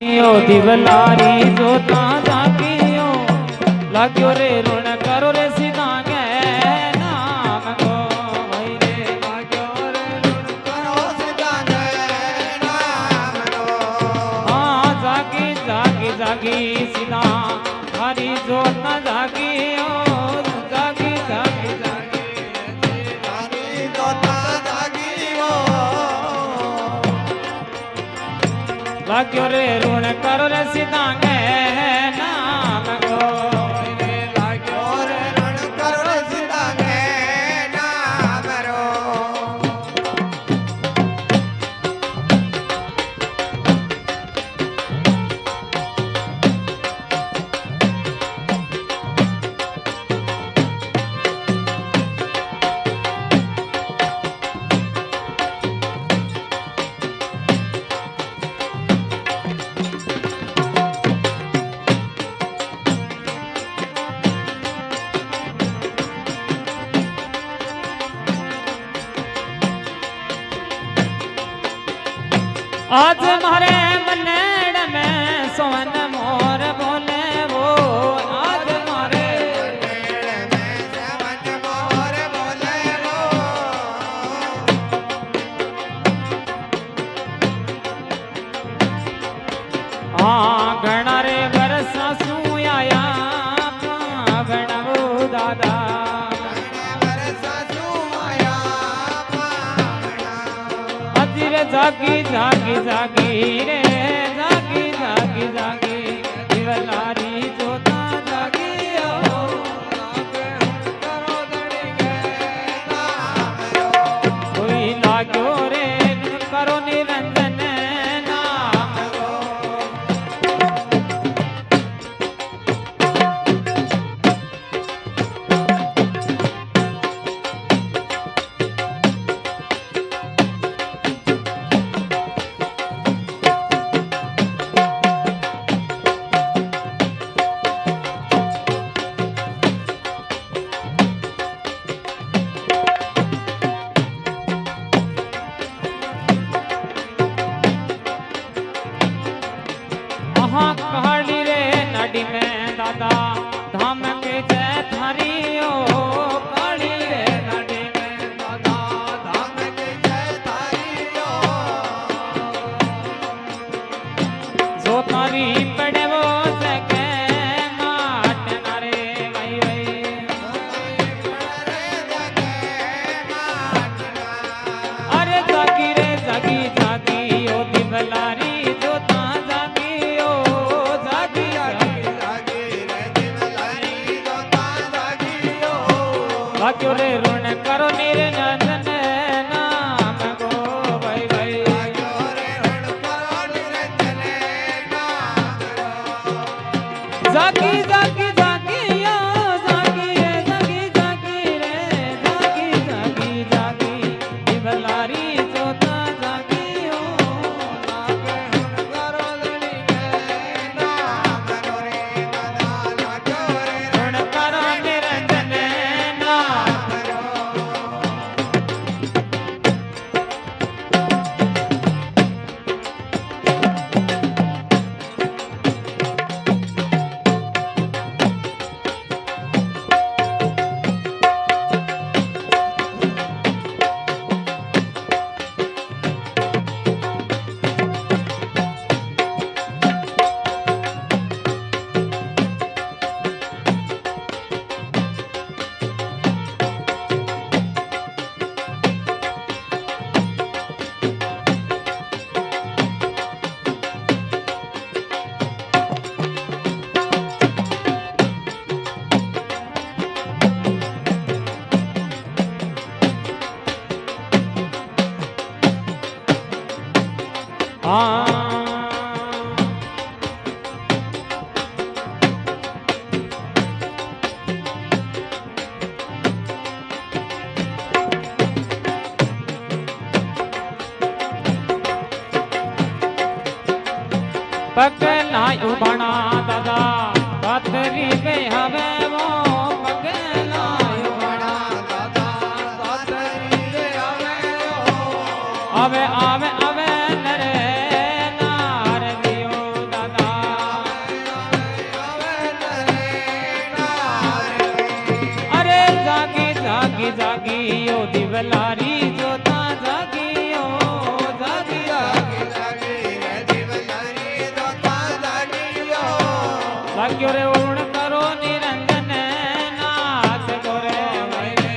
दिवलारी जोता जागियो लाग्यो रे ऋण करो रे सीधांगे नाम गो भाई रे लाग्यो रे ऋण करो सीधांगे नाम गो हाँ जागी जागी जागी सीधा हरी जोता जागियो जागी जागी जागी हरी जोता जागियो लाग्यो रे ऋण करो रे सीधांगे नाम गो रे लाग्यो रे ऋण करो रे सीधांगे नाम रो आज मारे मनेड़ में सोन मोर बोले वो आज मारे मनेड़ में सोन मोर बोले वो हाँ घना रे बरसा सुयाया गणवो दादा जागी जागी जागी रे जागी जागी जागी दिवलारी जोता जागी ओ करो दड़ेगे कोई लाग्यो रे करो निरंजन नाम कहाड़ी रे नडी में दादा धाम के जय थारियो कहाड़ी रे नडी में दादा धाम के जय थारियो जो तारी पड़े वो जगे माट नारे वही वही अरे जागी रे जागी जागी ओ दिवलारी जोता लाग्यो रे ऋण करो निरंजन नाम गो भाई भाई लाग्यो रे ऋण करो निरंजन नाम गो जागी जागी जागी यो जागी रे जागी जागी रे जागी जागी जागी दिवलारी जोता जागी हो लागे ऋण करो निरंजन नाम गो रे दादा लाग्यो रे ऋण करो निरंजन पगला उबना दादा बातरी पे हवे वो पगला उबना दादा बातरी पे हवे वो आवे आवे आवे नरे नार दियो दिवलारी जोता जागियो जागिया लाग्यो रे वरुण करो निरंजन नाथ गोरे वैरे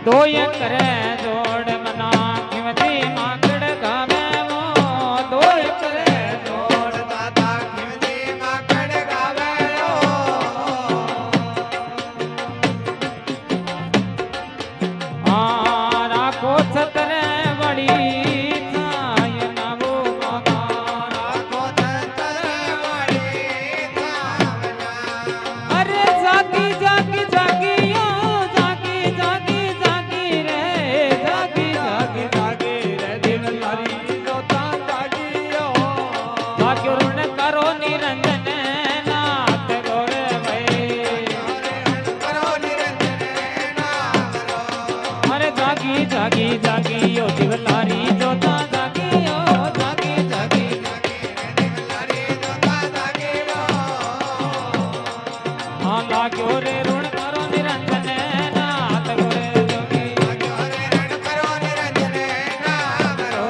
दोय करे जोड़ मना खिमती माकड़ गावे वो दोय करे जोड़ दादा खिमती माकड़ गावे वो राखो छतरे बड़ी थाय नवो माता राखो छतरे बड़ी थावना अरे जागी जागी जागी जागी जागी यो दिवलारी जोता जागी यो जागी जागी दिवलारी जोता जागी यो हाँ लाग्यो रे ऋण करो निरंजन नाथ गोरे जोगी लाग्यो रे ऋण करो निरंजन नाथ रो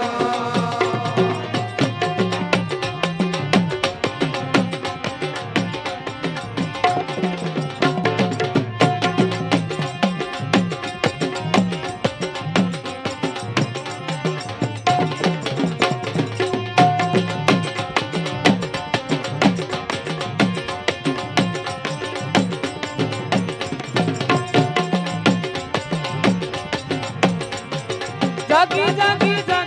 जागी जागी जागी